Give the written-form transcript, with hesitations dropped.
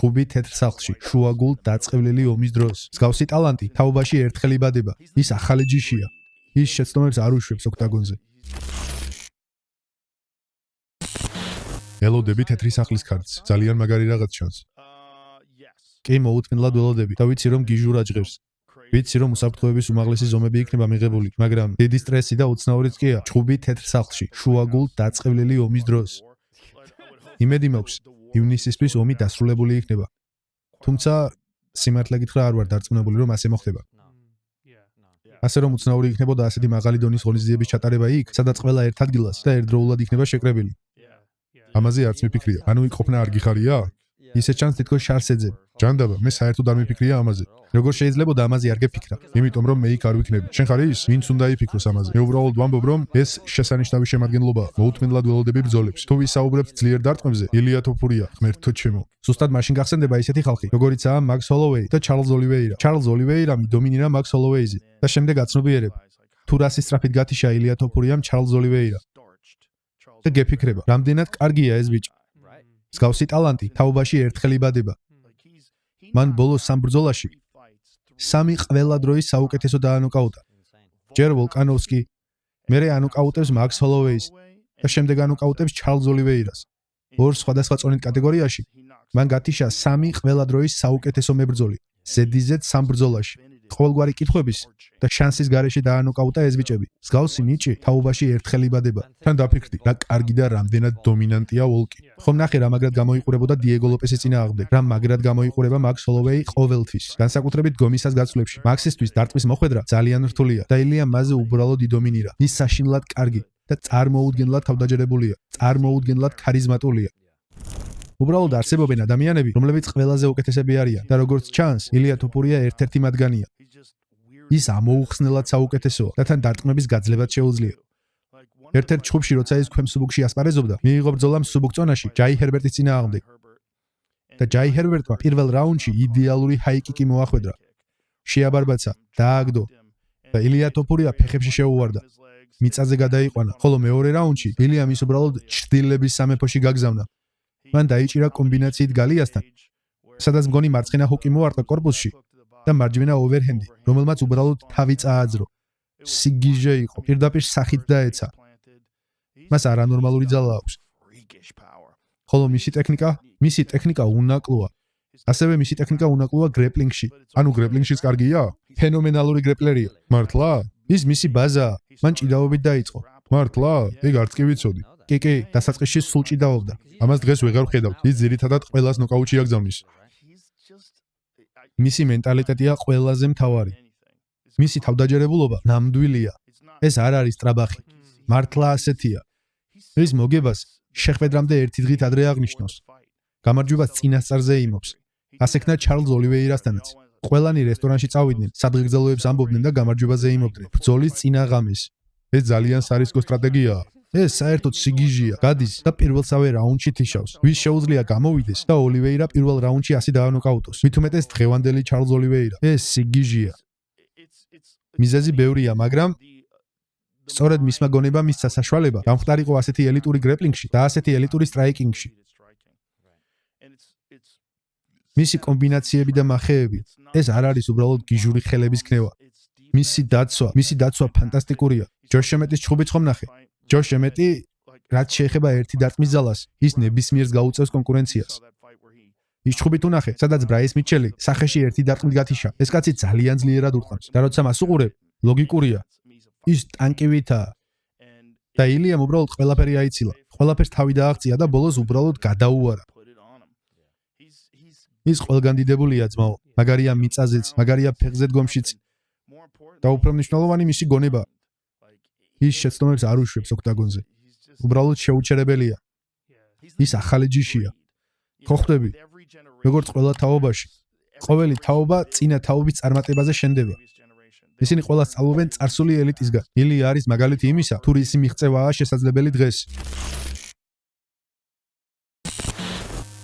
ჩხუბი თეთრ სახლში, შუაგულ დაწყევლილი ომის დროს. მსგავსი ტალანტი თაობაში ერთხელ იბადება. ის ახალი ჯიშია. ის შეცდომებს არ უშვებს ოქტაგონზე. ელოდები თეთრი სახლის ქართს. ძალიან მაგარი რაღაც ჩანს. კი მოუთმენლად ველოდები და ვიცი რომ გიჟურა ჟღერს. ვიცი რომ უსაფრთხოების უმაღლესი ზომები იქნება მიღებული, მაგრამ დიდი სტრესი და უცნაურიც კია. ჩხუბი თეთრ სახლში, შუაგულ დაწყევლილი ომის დროს. იმედი მაქვს, ივნისისთვის ომი დასრულებული იქნება. თუმცა სიმართლე გითხრა არ ვარ დარწმუნებული რომ ასე მოხდება. ასე რომ უცნაური იქნებოდა ასეთი მაღალი დონის ღონისძიების ჩატარება იქ, სადაც ყველა ერთ ადგილას და ერთდროულად იქნება შეკრებილი. ამაზე არც მიფიქრია. ანუ იქ ყოფნა არ გიხარია? ისე ჩანს თითქოს შარს ეძებ. ჯანდაბა, მე საერთოდ არ მიფიქრია ამაზე. როგორ შეიძლებოდა ამაზე არ გეფიქრა? იმიტომ რომ მე იქ არ ვიქნები. შენ ხარ ის, ვინც უნდა იფიქროს ამაზე. მე უბრალოდ ვამბობ რომ ეს შესანიშნავი შემადგენლობაა. მოუთმენლად ველოდები ბრძოლებს. თუ ვისაუბრებთ ძლიერ დარტყმებზე, ილია თოფურია, ღმერთო ჩემო. ზუსტად მაშინ გახსენდება ისეთი ხალხი, როგორიცაა მაქს ჰოლოვეი და ჩარლზ ოლივეირა. ჩარლზ ოლივეირამი დომინირა მაქს ჰოლოვეიზე და შემდეგ აცნობიერებ. თუ რასი სწრაფით გათიშა ილია თოფურიამ ჩარლზ ოლივეირა. და გეფიქრება, რამდენად კარგია ეს ბიჭი. მსგავსი ტალანტი თაობაში ერთხელ იბადება. მან ბოლოს სამ ბრძოლაში 3 ყველა დროის საუკეთესო დაანოკაუტა. ჯერ ვოლკანოვსკი, მერე ანოკაუტებს მაქს ჰოლოვეის და შემდეგ ანოკაუტებს ჩარლზ ოლივეირას. ორ სხვადასხვა წონით კატეგორიაში მან გათიშა 3 ყველა დროის საუკეთესო მებრძოლი. ზედიზედ 3 ბრძოლაში. ყოველგვარი კითხვების და შანსის გარეშე დაანოკაუტა ეს ბიჭები. მსგავსი ნიჭი თაობაში ერთხელ იბადება. თან დაფიქრდი, რა კარგი და რამდენად დომინანტია ვოლკი. ხომ ნახე რა მაგრად გამოიყურებოდა დიეგო ლოპესის წინააღმდეგ. რა მაგრად გამოიყურება მაქს ჰოლოვეი ყოველთვის. განსაკუთრებით გომისას გაცვლებში. მაქსისთვის დარტყმის მოხვედრა ძალიან რთულია და ილია მასზე უბრალოდ იდომინირა. ის საშინლად კარგი და წარმოუდგენლად თავდაჯერებულია. წარმოუდგენლად ქარიზმატულია. უბრალოდ არსებობენ ადამიანები, რომლებიც ყველაზე უკეთესები არიან და როგორც ჩანს, ილია თოფურია ერთ-ერთი მათგანია. ის ამოუხსნელად საუკეთესოა და თან დარტყმების გაძლებაც შეუძლია. ერთ-ერთ ჩხუბში, როცა ის ქვემსუბუქში ასპარეზობდა, მიიღო ბრძოლა მსუბუქ წონაში ჯაი ჰერბერტის წინააღმდეგ. და ჯაი ჰერბერტმა პირველ რაუნდში იდეალური ჰაიკიკი მოახვედრა. შეაბარბაცა, დააგდო და ილია თოფურია ფეხებში შეუვარდა. მიწაზე გადაიყვანა, ხოლო მეორე რაუნდში ილიამ ის უბრალოდ ჩრდილების სამეფოში გაგზავნა. მან დაიჭირა კომბინაციით გალიასთან, სადაც მგონი მარცხენა ჰუკი მოარტყა კორპუსში და მარჯვენა ოვერჰენდი, რომელმაც უბრალოდ თავი წააძრო. სიგიჟე იყო, პირდაპირ სახით დაეცა. მას არანორმალური ძალა აქვს. ხოლო მისი ტექნიკა უნაკლოა. ასევე მისი ტექნიკა უნაკლოა გრეპლინგში. ანუ გრეპლინგშიც კარგია? ფენომენალური გრეპლერია. მართლა? ის მისი ბაზაა. მან ჭიდაობით დაიწყო. მართლა? ეგ არც კი ვიცოდი. კი, დასაწყისში სულ ჭიდაობდა. ამას დღეს ვეღარ ვხედავთ. ის ძირითადად ყველას ნოკაუტში აგზავნის. მისი მენტალიტეტია ყველაზე მთავარი. მისი თავდაჯერებულობა ნამდვილია. ეს არ არის ტრაბახი. მართლა ასეთია. ის მოგებას შეხვედრამდე ერთი დღით ადრე აღნიშნავს. გამარჯვებას წინასწარზე იმობს. ასექნა ჩარლზ ოლივეირასთანაც. ყველანი რესტორანში წავიდნენ, სადღეგრძელოებს ამბობდნენ და გამარჯვებაზე იმობდნენ. ბრძოლის წინა ღამეს. ეს ძალიან სარისკო სტრატეგიაა. ეს საერთოდ სიგიჟია. გადის და პირველსავე რაუნდში თიშავს. ვის შეუძლია გამოვიდეს და ოლივეირა პირველ რაუნდში 100 დაანოკაუტოს. მით უმეტეს დღევანდელი ჩარლზ ოლივეირა. ეს სიგიჟია. მიზეზი ბევრია, მაგრამ სწორედ მისმა გონება მისცა საშუალება გამხდარიყო ასეთი ელიტური გრეპლინგში და ასეთი ელიტური სტრაიკინგში. მისი კომბინაციები და მახეები, ეს არ არის უბრალოდ გიჟური ხელების ქნევა. მისი დაცვა ფანტასტიკურია. ჯოშ ემეტის ჩხუბიც ხომ ნახე? ჯოშ ემეტი, რაც შეეხება ერთი დარტყმის ძალას, ის ნებისმიერს გაუწევს კონკურენციას. ის ჩხუბი თუ ნახე, სადაც ბრაის მიჩელი სახეში ერთი დარტყმით გათიშა. ეს კაცი ძალიან ძლიერად ურტყამს. და როცა მას უყურებ, ლოგიკურია. ის ტანკივითაა. და ილიამ უბრალოდ ყველაფერი აიცილა. ყველაფერს თავი დააღწია და ბოლოს უბრალოდ გადაუარა. ის ყველგან დიდებულია ძმაო. მაგარია მიწაზეც, მაგარია ფეხზე დგომშიც. და უფრო მნიშვნელოვანი მისი გონება. ის შეცდომებს არ უშვებს ოქტაგონზე. უბრალოდ შეუჩერებელია. ის ახალი ჯიშია. ხო ხვდები? როგორც ყველა თაობაში. ყოველი თაობა წინა თაობის წარმატებაზე შენდება. ისინი ყველა სწავლობენ წარსული ელიტისგან. ილია არის მაგალითი იმისა, თუ რისი მიღწევაა შესაძლებელი დღეს.